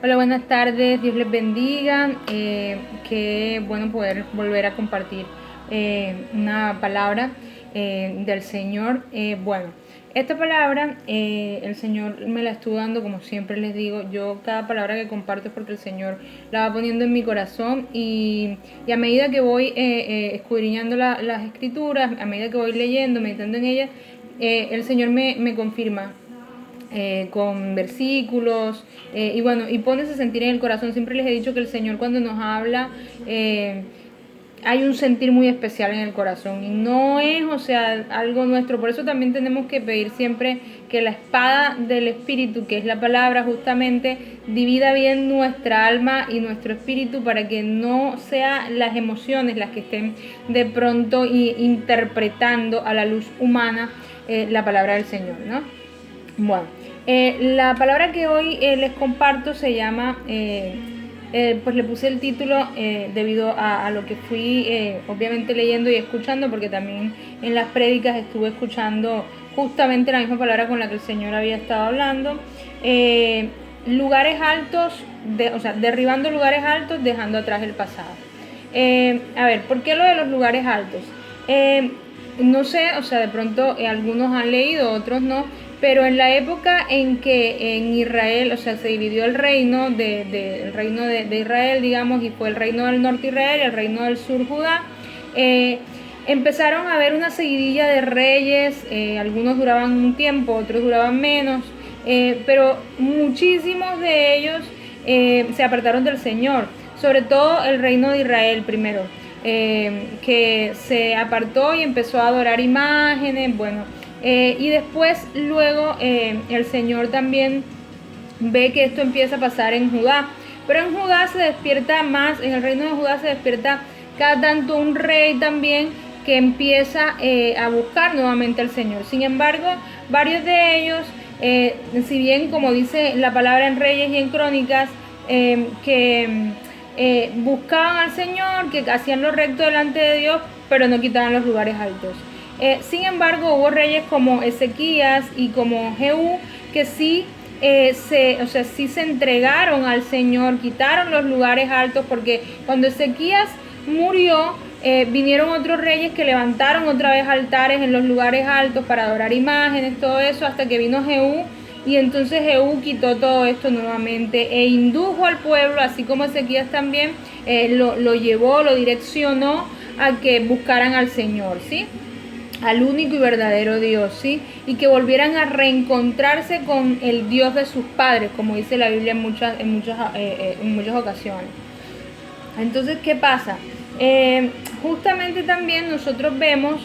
Hola, buenas tardes, Dios les bendiga. Qué bueno poder volver a compartir una palabra del Señor. Esta palabra el Señor me la estuvo dando, como siempre les digo. Yo cada palabra que comparto es porque el Señor la va poniendo en mi corazón y a medida que voy escudriñando las escrituras, a medida que voy leyendo, meditando en ellas, el Señor me confirma con versículos y pones a sentir en el corazón. Siempre les he dicho que el Señor cuando nos habla hay un sentir muy especial en el corazón y no es, algo nuestro. Por eso también tenemos que pedir siempre que la espada del Espíritu, que es la palabra justamente, divida bien nuestra alma y nuestro espíritu para que no sean las emociones las que estén de pronto interpretando a la luz humana la palabra del Señor, ¿no? Bueno, la palabra que hoy les comparto se llama, pues le puse el título debido a lo que fui obviamente leyendo y escuchando, porque también en las prédicas estuve escuchando justamente la misma palabra con la que el Señor había estado hablando. Lugares altos, derribando lugares altos, dejando atrás el pasado. A ver, ¿por qué lo de los lugares altos? No sé, de pronto algunos han leído, otros no, pero en la época en que en Israel, se dividió el reino el reino de Israel, digamos, y fue el reino del norte Israel y el reino del sur Judá, empezaron a haber una seguidilla de reyes. Algunos duraban un tiempo, otros duraban menos, pero muchísimos de ellos se apartaron del Señor, sobre todo el reino de Israel primero. Que se apartó y empezó a adorar imágenes, y después luego el Señor también ve que esto empieza a pasar en Judá, pero en Judá se despierta más, en el reino de Judá se despierta cada tanto un rey también que empieza a buscar nuevamente al Señor. Sin embargo, varios de ellos, si bien como dice la palabra en Reyes y en Crónicas, buscaban al Señor, que hacían lo recto delante de Dios, pero no quitaban los lugares altos. Sin embargo, hubo reyes como Ezequías y como Jehú que sí sí se entregaron al Señor, quitaron los lugares altos, porque cuando Ezequías murió, vinieron otros reyes que levantaron otra vez altares en los lugares altos para adorar imágenes, todo eso, hasta que vino Jehú. Y entonces Jehú quitó todo esto nuevamente e indujo al pueblo, así como Ezequías también, lo llevó, lo direccionó a que buscaran al Señor, ¿sí? Al único y verdadero Dios, ¿sí? Y que volvieran a reencontrarse con el Dios de sus padres, como dice la Biblia en muchas ocasiones. Entonces, ¿qué pasa? Justamente también nosotros vemos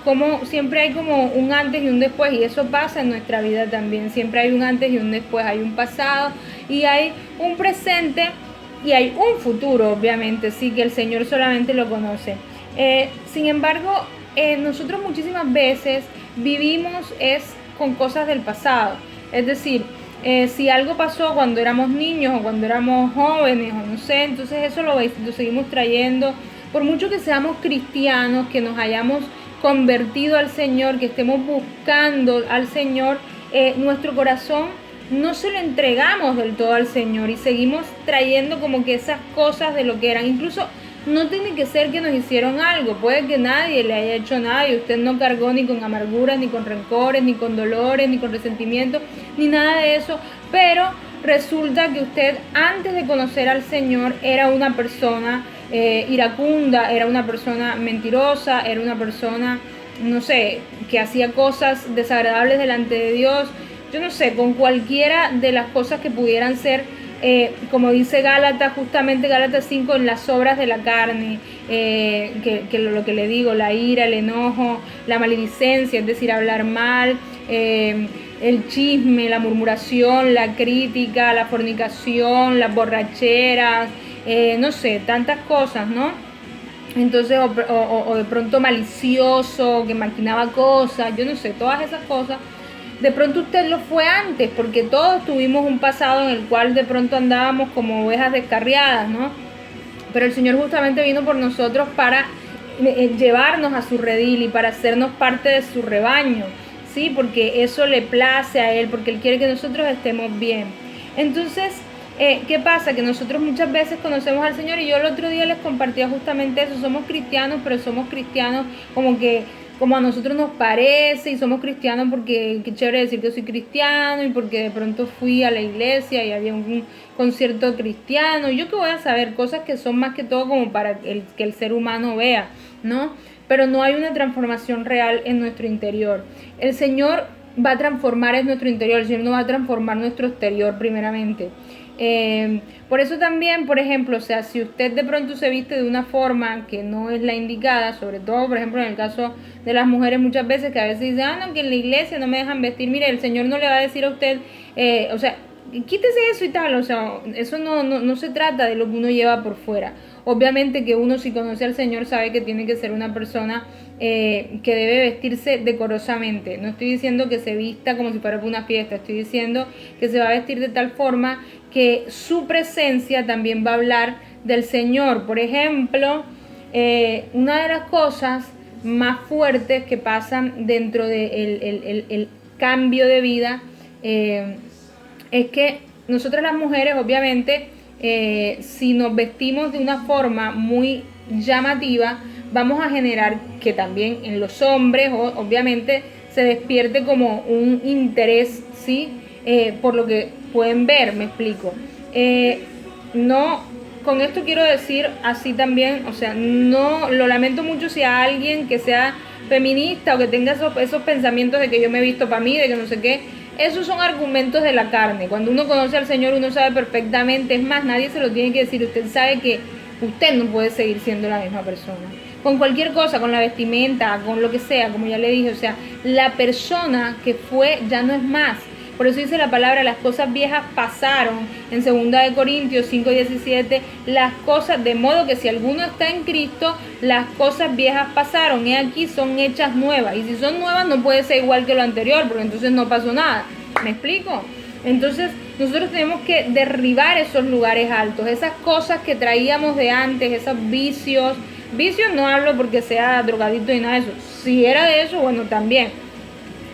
como siempre hay como un antes y un después, y eso pasa en nuestra vida también. Siempre hay un antes y un después, hay un pasado y hay un presente y hay un futuro, obviamente, sí, que el Señor solamente lo conoce. Sin embargo, nosotros muchísimas veces vivimos con cosas del pasado. Es decir, si algo pasó cuando éramos niños o cuando éramos jóvenes o no sé, entonces eso lo seguimos trayendo. Por mucho que seamos cristianos, que nos hayamos convertido al Señor, que estemos buscando al Señor, nuestro corazón no se lo entregamos del todo al Señor y seguimos trayendo como que esas cosas de lo que eran. Incluso no tiene que ser que nos hicieron algo, puede que nadie le haya hecho nada y usted no cargó ni con amarguras, ni con rencores, ni con dolores, ni con resentimientos, ni nada de eso, pero resulta que usted antes de conocer al Señor era una persona iracunda, era una persona mentirosa, era una persona, no sé, que hacía cosas desagradables delante de Dios. Yo no sé, con cualquiera de las cosas que pudieran ser, como dice Gálatas, justamente Gálatas 5, en las obras de la carne, que lo que le digo, la ira, el enojo, la maledicencia, es decir, hablar mal, el chisme, la murmuración, la crítica, la fornicación, las borracheras, no sé, tantas cosas, ¿no? Entonces, o de pronto malicioso, que maquinaba cosas, yo no sé, todas esas cosas. De pronto usted lo fue antes, porque todos tuvimos un pasado en el cual de pronto andábamos como ovejas descarriadas, ¿no? Pero el Señor justamente vino por nosotros para llevarnos a su redil y para hacernos parte de su rebaño, ¿sí? Porque eso le place a Él, porque Él quiere que nosotros estemos bien. Entonces, ¿Qué pasa? Que nosotros muchas veces conocemos al Señor y yo el otro día les compartía justamente eso, somos cristianos, pero somos cristianos como a nosotros nos parece y somos cristianos porque qué chévere decir que soy cristiano y porque de pronto fui a la iglesia y había un concierto cristiano. Yo qué voy a saber, cosas que son más que todo como para que el ser humano vea, ¿no? Pero no hay una transformación real en nuestro interior. El Señor va a transformar en nuestro interior, el Señor no va a transformar nuestro exterior primeramente. Por eso también, por ejemplo, o sea, si usted de pronto se viste de una forma que no es la indicada, sobre todo, por ejemplo, en el caso de las mujeres muchas veces que a veces dicen, no, que en la iglesia no me dejan vestir, mire, el Señor no le va a decir a usted, o sea, quítese eso y tal, o sea, eso no se trata de lo que uno lleva por fuera. Obviamente que uno, si conoce al Señor, sabe que tiene que ser una persona que debe vestirse decorosamente. No estoy diciendo que se vista como si fuera para una fiesta, estoy diciendo que se va a vestir de tal forma que su presencia también va a hablar del Señor. Por ejemplo, una de las cosas más fuertes que pasan dentro del el cambio de vida es que nosotras las mujeres, obviamente, si nos vestimos de una forma muy llamativa, vamos a generar que también en los hombres, obviamente, se despierte como un interés, ¿sí? Por lo que pueden ver, me explico. No, con esto quiero decir así también, o sea, no, lo lamento mucho si a alguien que sea feminista o que tenga esos pensamientos de que yo me he visto para mí, de que no sé qué, esos son argumentos de la carne. Cuando uno conoce al Señor, uno sabe perfectamente, es más, nadie se lo tiene que decir, usted sabe que usted no puede seguir siendo la misma persona. Con cualquier cosa, con la vestimenta, con lo que sea, como ya le dije, o sea, la persona que fue ya no es más. Por eso dice la palabra, las cosas viejas pasaron, en 2 Corintios 5:17, las cosas, de modo que si alguno está en Cristo, las cosas viejas pasaron, y aquí son hechas nuevas, y si son nuevas no puede ser igual que lo anterior, porque entonces no pasó nada, ¿me explico? Entonces nosotros tenemos que derribar esos lugares altos, esas cosas que traíamos de antes, esos vicios no hablo porque sea drogadito y nada de eso, si era de eso, bueno, también,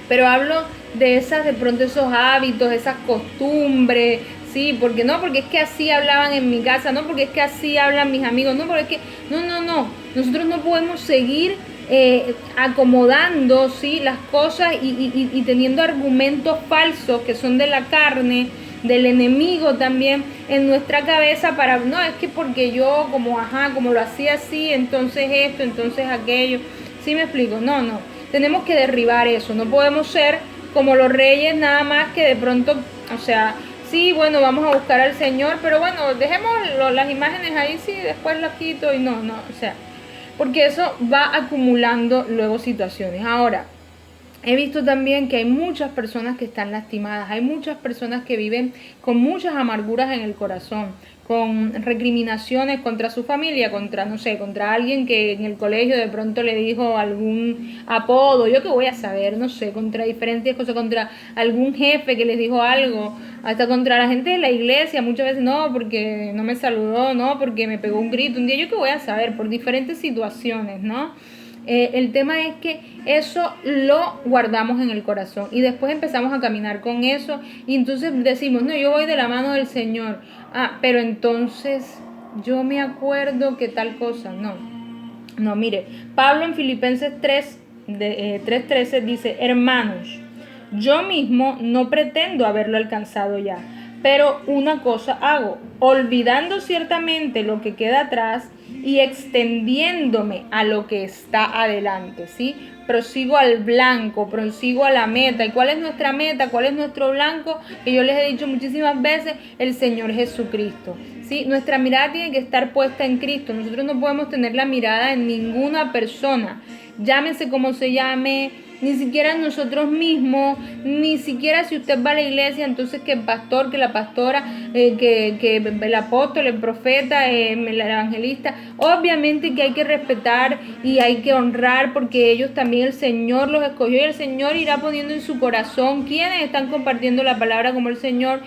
pero hablo de pronto esos hábitos, esas costumbres, sí, porque es que así hablaban en mi casa, no, porque es que así hablan mis amigos, no, porque es que, no, nosotros no podemos seguir acomodando, sí, las cosas y teniendo argumentos falsos que son de la carne, del enemigo también en nuestra cabeza para, no, es que porque yo como lo hacía así, entonces esto, entonces aquello, ¿sí me explico? No, tenemos que derribar eso, no podemos ser como los reyes nada más que de pronto, o sea, sí, bueno, vamos a buscar al Señor, pero bueno, dejemos las imágenes ahí, sí, después las quito y no, o sea, porque eso va acumulando luego situaciones. Ahora, he visto también que hay muchas personas que están lastimadas, hay muchas personas que viven con muchas amarguras en el corazón, con recriminaciones contra su familia, contra alguien que en el colegio de pronto le dijo algún apodo, yo qué voy a saber, no sé, contra diferentes cosas, contra algún jefe que les dijo algo, hasta contra la gente de la iglesia, muchas veces no, porque no me saludó, no, porque me pegó un grito un día, yo qué voy a saber, por diferentes situaciones, ¿no? El tema es que eso lo guardamos en el corazón y después empezamos a caminar con eso y entonces decimos, no, yo voy de la mano del Señor, pero entonces yo me acuerdo que tal cosa, no, mire, Pablo en Filipenses 3:13 dice, hermanos, yo mismo no pretendo haberlo alcanzado ya, pero una cosa hago, olvidando ciertamente lo que queda atrás y extendiéndome a lo que está adelante, ¿sí? Prosigo al blanco, prosigo a la meta. ¿Y cuál es nuestra meta? ¿Cuál es nuestro blanco? Que yo les he dicho muchísimas veces, el Señor Jesucristo, ¿sí? Nuestra mirada tiene que estar puesta en Cristo. Nosotros no podemos tener la mirada en ninguna persona, llámese como se llame, ni siquiera nosotros mismos, ni siquiera si usted va a la iglesia, entonces que el pastor, que la pastora, que el apóstol, el profeta, el evangelista, obviamente que hay que respetar y hay que honrar porque ellos también el Señor los escogió y el Señor irá poniendo en su corazón quienes están compartiendo la palabra como el Señor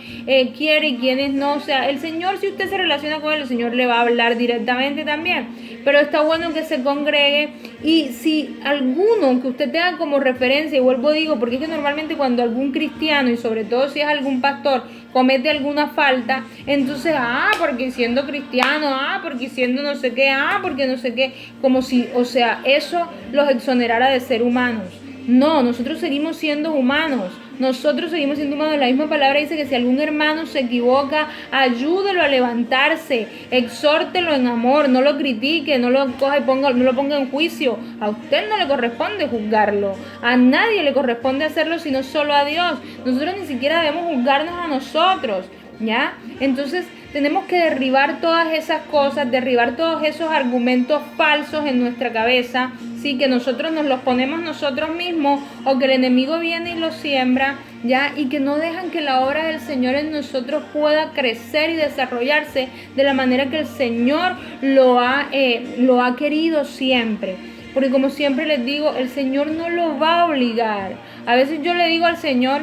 quiere y quienes no, o sea, el Señor, si usted se relaciona con él, el Señor le va a hablar directamente también, pero está bueno que se congregue y si alguno que usted tenga como referencia, y vuelvo digo, porque es que normalmente cuando algún cristiano, y sobre todo si es algún pastor, comete alguna falta, entonces, porque siendo cristiano, porque siendo no sé qué, porque no sé qué, como si, o sea, eso los exonerara de ser humanos. No, nosotros seguimos siendo humanos. Nosotros seguimos siendo humanos. La misma palabra dice que si algún hermano se equivoca, ayúdelo a levantarse, exhórtelo en amor, no lo critique, no lo coja y no lo ponga en juicio. A usted no le corresponde juzgarlo, a nadie le corresponde hacerlo sino solo a Dios. Nosotros ni siquiera debemos juzgarnos a nosotros, ¿ya? Entonces tenemos que derribar todas esas cosas, derribar todos esos argumentos falsos en nuestra cabeza, sí, que nosotros nos los ponemos nosotros mismos o que el enemigo viene y los siembra, ya, y que no dejan que la obra del Señor en nosotros pueda crecer y desarrollarse de la manera que el Señor lo ha querido siempre. Porque como siempre les digo, el Señor no los va a obligar. A veces yo le digo al Señor,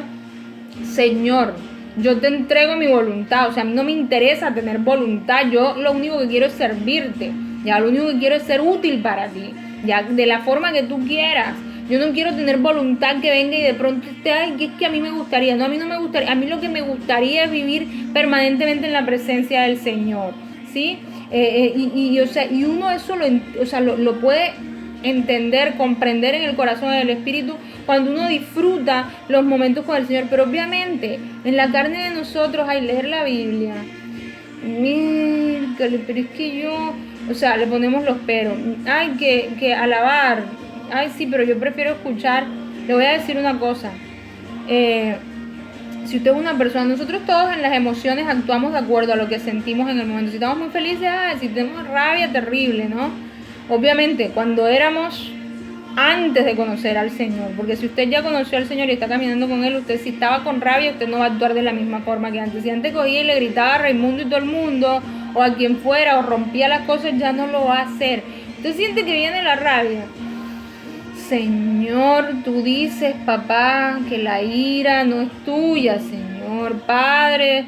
Señor, yo te entrego mi voluntad, o sea, a mí no me interesa tener voluntad, yo lo único que quiero es servirte, ya, lo único que quiero es ser útil para ti, ya, de la forma que tú quieras. Yo no quiero tener voluntad que venga y de pronto esté, que es que a mí me gustaría, no, a mí no me gustaría, a mí lo que me gustaría es vivir permanentemente en la presencia del Señor, ¿sí? O sea, y uno eso lo puede entender, comprender en el corazón del Espíritu cuando uno disfruta los momentos con el Señor. Pero obviamente en la carne de nosotros hay leer la Biblia, mírale, pero es que yo, o sea, le ponemos los peros, hay que alabar, ay sí, pero yo prefiero escuchar. Le voy a decir una cosa, si usted es una persona, nosotros todos en las emociones actuamos de acuerdo a lo que sentimos en el momento. Si estamos muy felices, si tenemos rabia, terrible, ¿no? Obviamente, cuando éramos antes de conocer al Señor, porque si usted ya conoció al Señor y está caminando con Él, usted si estaba con rabia, usted no va a actuar de la misma forma que antes. Si antes cogía y le gritaba a Raimundo y todo el mundo, o a quien fuera, o rompía las cosas, ya no lo va a hacer. Usted siente que viene la rabia. Señor, tú dices, papá, que la ira no es tuya, Señor. Padre,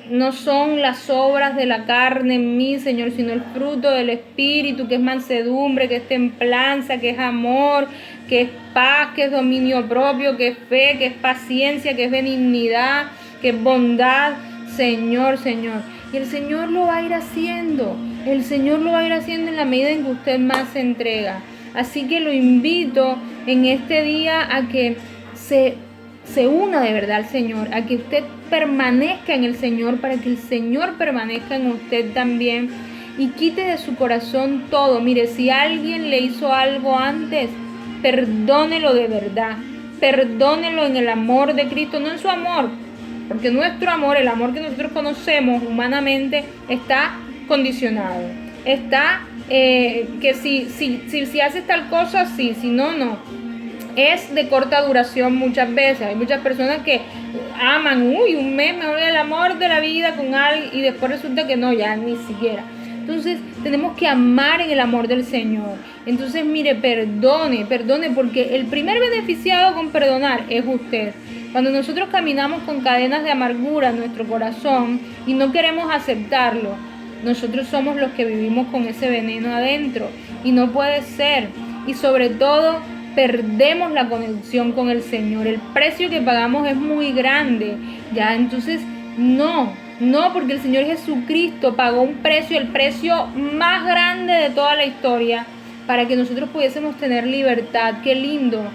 no son las obras de la carne en mí, Señor, sino el fruto del Espíritu, que es mansedumbre, que es templanza, que es amor, que es paz, que es dominio propio, que es fe, que es paciencia, que es benignidad, que es bondad, Señor, Señor. Y el Señor lo va a ir haciendo, el Señor lo va a ir haciendo en la medida en que usted más se entrega. Así que lo invito en este día a que se una de verdad al Señor, a que usted permanezca en el Señor, para que el Señor permanezca en usted también, y quite de su corazón todo. Mire, si alguien le hizo algo antes, perdónelo de verdad, perdónelo en el amor de Cristo, no en su amor, porque nuestro amor, el amor que nosotros conocemos humanamente, está condicionado, está que si haces tal cosa, sí, si no, no. Es de corta duración muchas veces. Hay muchas personas que aman, un mes, me voy el amor de la vida con alguien, y después resulta que no, ya ni siquiera. Entonces tenemos que amar en el amor del Señor. Entonces mire, perdone, porque el primer beneficiado con perdonar es usted. Cuando nosotros caminamos con cadenas de amargura en nuestro corazón y no queremos aceptarlo, nosotros somos los que vivimos con ese veneno adentro, y no puede ser. Y sobre todo, perdemos la conexión con el Señor. El precio que pagamos es muy grande, ya. Entonces no, porque el Señor Jesucristo pagó un precio, el precio más grande de toda la historia, para que nosotros pudiésemos tener libertad. Qué lindo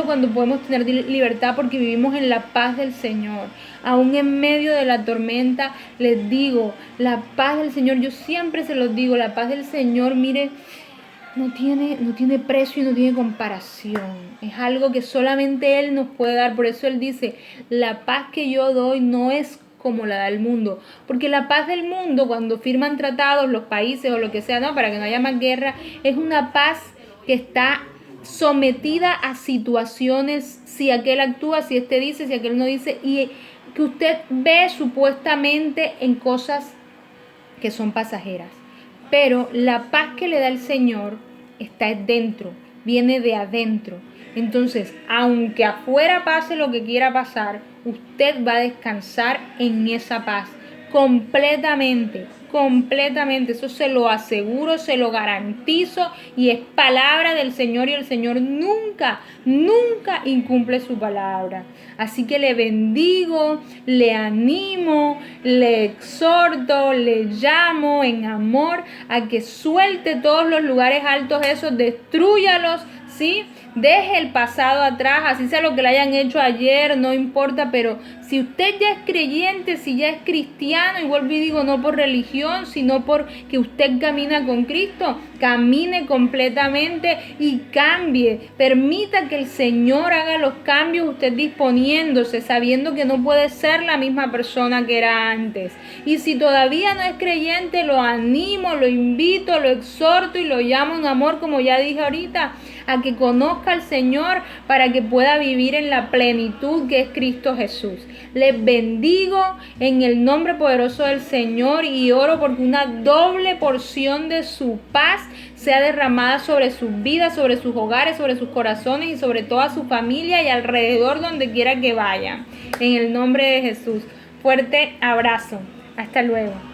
cuando podemos tener libertad, porque vivimos en la paz del Señor. Aún en medio de la tormenta, les digo, la paz del Señor, yo siempre se los digo, la paz del Señor, mire, no tiene precio y no tiene comparación. Es algo que solamente Él nos puede dar. Por eso Él dice, la paz que yo doy no es como la da el mundo. Porque la paz del mundo, cuando firman tratados los países o lo que sea, no, para que no haya más guerra, es una paz que está sometida a situaciones, si aquel actúa, si este dice, si aquel no dice, y que usted ve supuestamente en cosas que son pasajeras. Pero la paz que le da el Señor está dentro, viene de adentro. Entonces, aunque afuera pase lo que quiera pasar, usted va a descansar en esa paz completamente, completamente. Eso se lo aseguro, se lo garantizo y es palabra del Señor y el Señor nunca, nunca incumple su palabra. Así que le bendigo, le animo, le exhorto, le llamo en amor a que suelte todos los lugares altos esos, destrúyalos, ¿sí? Deje el pasado atrás, así sea lo que le hayan hecho ayer, no importa, pero si usted ya es creyente, si ya es cristiano, y vuelvo y digo, no por religión, sino porque usted camina con Cristo, camine completamente y cambie. Permita que el Señor haga los cambios, usted disponiéndose, sabiendo que no puede ser la misma persona que era antes. Y si todavía no es creyente, lo animo, lo invito, lo exhorto y lo llamo en amor, como ya dije ahorita, a que conozca al Señor para que pueda vivir en la plenitud que es Cristo Jesús. Les bendigo en el nombre poderoso del Señor y oro porque una doble porción de su paz sea derramada sobre sus vidas, sobre sus hogares, sobre sus corazones y sobre toda su familia y alrededor donde quiera que vayan. En el nombre de Jesús. Fuerte abrazo. Hasta luego.